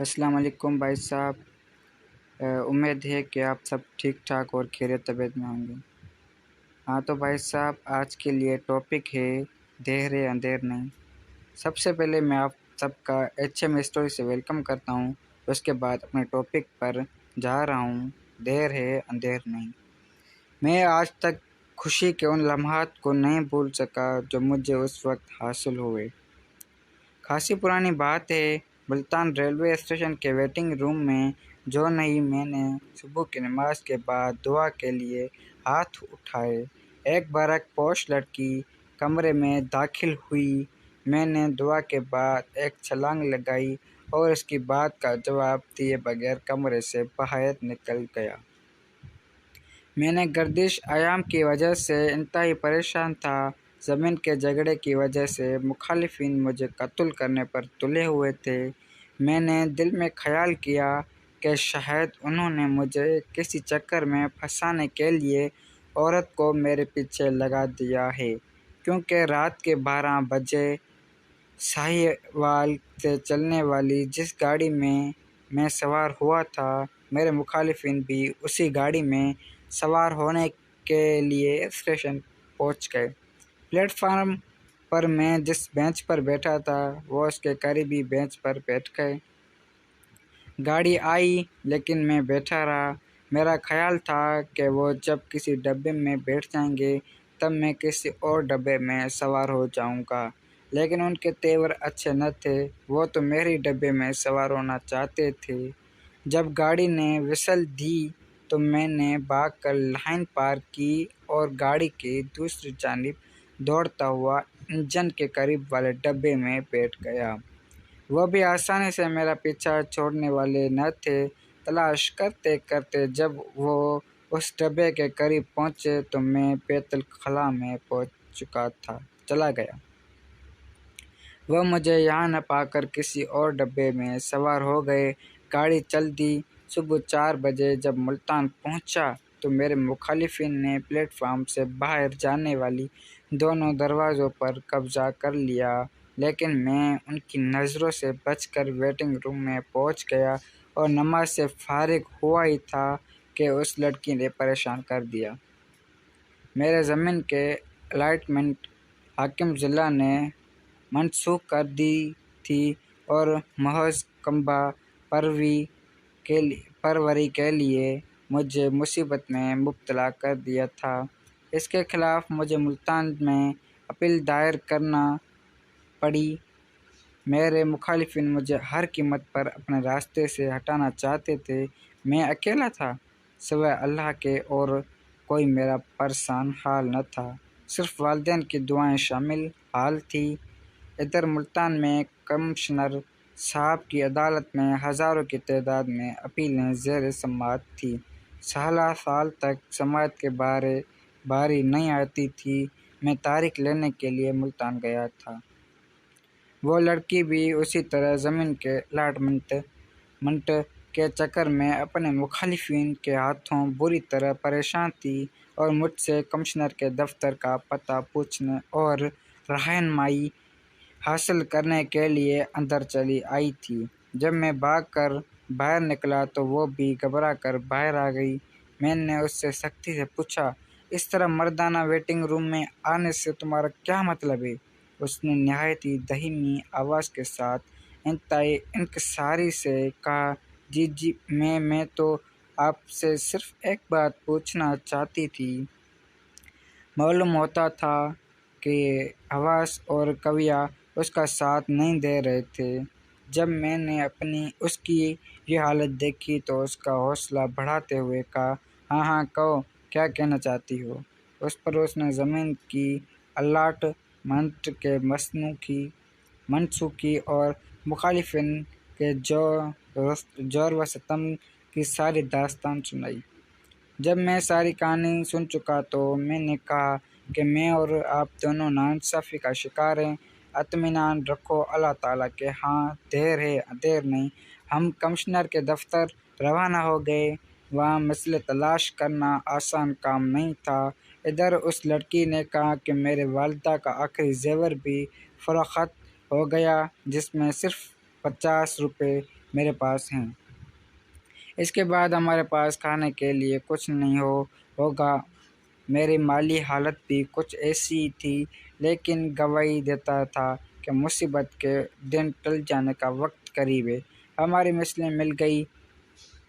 السلام علیکم بھائی صاحب، امید ہے کہ آپ سب ٹھیک ٹھاک اور خیریت طبیعت میں ہوں گے۔ ہاں تو بھائی صاحب، آج کے لیے ٹاپک ہے دیر ہے اندھیر نہیں۔ سب سے پہلے میں آپ سب کا HM اسٹوری سے ویلکم کرتا ہوں۔ اس کے بعد اپنے ٹاپک پر جا رہا ہوں، دیر ہے اندھیر نہیں۔ میں آج تک خوشی کے ان لمحات کو نہیں بھول سکا جو مجھے اس وقت حاصل ہوئے۔ خاصی پرانی بات ہے، ملتان ریلوے اسٹیشن کے ویٹنگ روم میں جو نہیں میں نے صبح کی نماز کے بعد دعا کے لیے ہاتھ اٹھائے۔ ایک برق پوش لڑکی کمرے میں داخل ہوئی۔ میں نے دعا کے بعد ایک چھلانگ لگائی اور اس کی بات کا جواب دیے بغیر کمرے سے باہر نکل گیا۔ میں نے گردش ایام کی وجہ سے انتہائی پریشان تھا۔ زمین کے جھگڑے کی وجہ سے مخالفین مجھے قتل کرنے پر تلے ہوئے تھے۔ میں نے دل میں خیال کیا کہ شاید انہوں نے مجھے کسی چکر میں پھنسانے کے لیے عورت کو میرے پیچھے لگا دیا ہے، کیونکہ رات کے 12 بجے ساہیوال سے چلنے والی جس گاڑی میں سوار ہوا تھا، میرے مخالفین بھی اسی گاڑی میں سوار ہونے کے لیے اسٹیشن پہنچ گئے۔ پلیٹ فارم پر میں جس بینچ پر بیٹھا تھا وہ اس کے قریبی بینچ پر بیٹھ گئے۔ گاڑی آئی لیکن میں بیٹھا رہا۔ میرا خیال تھا کہ وہ جب کسی ڈبے میں بیٹھ جائیں گے تب میں کسی اور ڈبے میں سوار ہو جاؤں گا، لیکن ان کے تیور اچھے نہ تھے۔ وہ تو میری ڈبے میں سوار ہونا چاہتے تھے۔ جب گاڑی نے وسل دی تو میں نے بھاگ کر لائن پار کی اور گاڑی کی دوسری جانب دوڑتا ہوا انجن کے قریب والے ڈبے میں بیٹھ گیا۔ وہ بھی آسانی سے میرا پیچھا چھوڑنے والے نہ تھے۔ تلاش کرتے کرتے جب وہ اس ڈبے کے قریب پہنچے تو میں بیت الخلاء میں پہنچ چلا گیا۔ وہ مجھے یہاں نہ پا کر کسی اور ڈبے میں سوار ہو گئے۔ گاڑی چل دی۔ صبح 4 بجے جب ملتان پہنچا تو میرے مخالفین نے پلیٹ فارم سے باہر جانے والی دونوں دروازوں پر قبضہ کر لیا، لیکن میں ان کی نظروں سے بچ کر ویٹنگ روم میں پہنچ گیا اور نماز سے فارغ ہوا ہی تھا کہ اس لڑکی نے پریشان کر دیا۔ میرے زمین کے الاٹمنٹ حاکم ضلع نے منسوخ کر دی تھی اور محض کمبہ پروری کے لیے مجھے مصیبت میں مبتلا کر دیا تھا۔ اس کے خلاف مجھے ملتان میں اپیل دائر کرنا پڑی۔ میرے مخالفین مجھے ہر قیمت پر اپنے راستے سے ہٹانا چاہتے تھے۔ میں اکیلا تھا، سوائے اللہ کے اور کوئی میرا پرسان حال نہ تھا، صرف والدین کی دعائیں شامل حال تھیں۔ ادھر ملتان میں کمشنر صاحب کی عدالت میں ہزاروں کی تعداد میں اپیلیں زیر سماعت تھیں۔ سال تک سماعت کی باری نہیں آتی تھی۔ میں تاریخ لینے کے لیے ملتان گیا تھا۔ وہ لڑکی بھی اسی طرح زمین کے الاٹمنٹ کے چکر میں اپنے مخالفین کے ہاتھوں بری طرح پریشان تھی اور مجھ سے کمشنر کے دفتر کا پتہ پوچھنے اور رہنمائی حاصل کرنے کے لیے اندر چلی آئی تھی۔ جب میں بھاگ کر باہر نکلا تو وہ بھی گھبرا کر باہر آ گئی۔ میں نے اس سے سختی سے پوچھا، اس طرح مردانہ ویٹنگ روم میں آنے سے تمہارا کیا مطلب ہے؟ اس نے نہایت ہی دھیمی آواز کے ساتھ انتہائی انکساری سے کہا، جی میں تو آپ سے صرف ایک بات پوچھنا چاہتی تھی۔ معلوم ہوتا تھا کہ حواس اور قویہ اس کا ساتھ نہیں دے رہے تھے۔ جب میں نے اس کی یہ حالت دیکھی تو اس کا حوصلہ بڑھاتے ہوئے کہا، ہاں کہو، کیا کہنا چاہتی ہو؟ اس پر اس نے زمین کی الاٹمنٹ کے منسوخی اور مخالفین کے جور و ستم کی ساری داستان سنائی۔ جب میں ساری کہانی سن چکا تو میں نے کہا کہ میں اور آپ دونوں ناانصافی کا شکار ہیں۔ اطمینان رکھو اللہ تعالیٰ کے ہاں، دیر ہے اندھیر نہیں۔ ہم کمشنر کے دفتر روانہ ہو گئے۔ وہاں مسئلے تلاش کرنا آسان کام نہیں تھا۔ ادھر اس لڑکی نے کہا کہ میرے والدہ کا آخری زیور بھی فروخت ہو گیا، جس میں صرف 50 روپے میرے پاس ہیں۔ اس کے بعد ہمارے پاس کھانے کے لیے کچھ نہیں ہوگا۔ میری مالی حالت بھی کچھ ایسی تھی، لیکن گواہی دیتا تھا کہ مصیبت کے دن ٹل جانے کا وقت قریب ہے۔ ہماری مثلیں مل گئی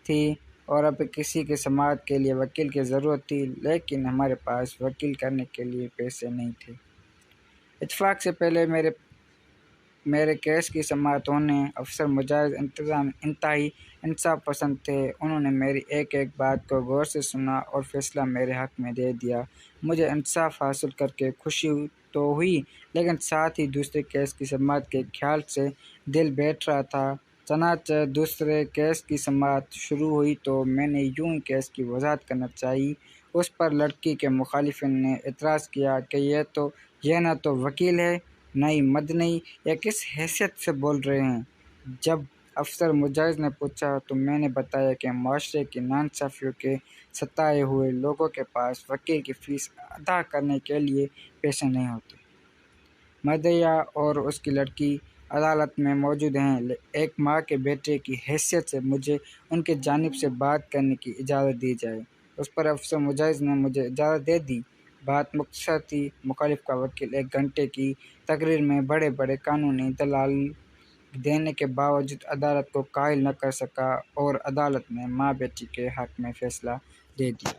تھیں اور اب کسی کی سماعت کے لیے وکیل کی ضرورت تھی، لیکن ہمارے پاس وکیل کرنے کے لیے پیسے نہیں تھے۔ اتفاق سے پہلے میرے کیس کی سماعت ہونے افسر مجاز انتہائی انصاف پسند تھے۔ انہوں نے میری ایک ایک بات کو غور سے سنا اور فیصلہ میرے حق میں دے دیا۔ مجھے انصاف حاصل کر کے خوشی تو ہوئی، لیکن ساتھ ہی دوسرے کیس کی سماعت کے خیال سے دل بیٹھ رہا تھا۔ چنانچہ دوسرے کیس کی سماعت شروع ہوئی تو میں نے یوں ہی کیس کی وضاحت کرنا چاہی۔ اس پر لڑکی کے مخالفین نے اعتراض کیا کہ یہ نہ تو وکیل ہے، نہ ہی مدنی، یہ کس حیثیت سے بول رہے ہیں؟ جب افسر مجاز نے پوچھا تو میں نے بتایا کہ معاشرے کی ناانصافیوں کے ستائے ہوئے لوگوں کے پاس وکیل کی فیس ادا کرنے کے لیے پیسے نہیں ہوتے۔ مدعیہ اور اس کی لڑکی عدالت میں موجود ہیں۔ ایک ماں کے بیٹے کی حیثیت سے مجھے ان کی جانب سے بات کرنے کی اجازت دی جائے۔ اس پر افسر مجاز نے مجھے اجازت دے دی۔ بات مختصر تھی۔ مخالف کا وکیل 1 گھنٹے کی تقریر میں بڑے بڑے قانونی دلائل دینے کے باوجود عدالت کو قائل نہ کر سکا اور عدالت نے ماں بیٹی کے حق میں فیصلہ دے دیا۔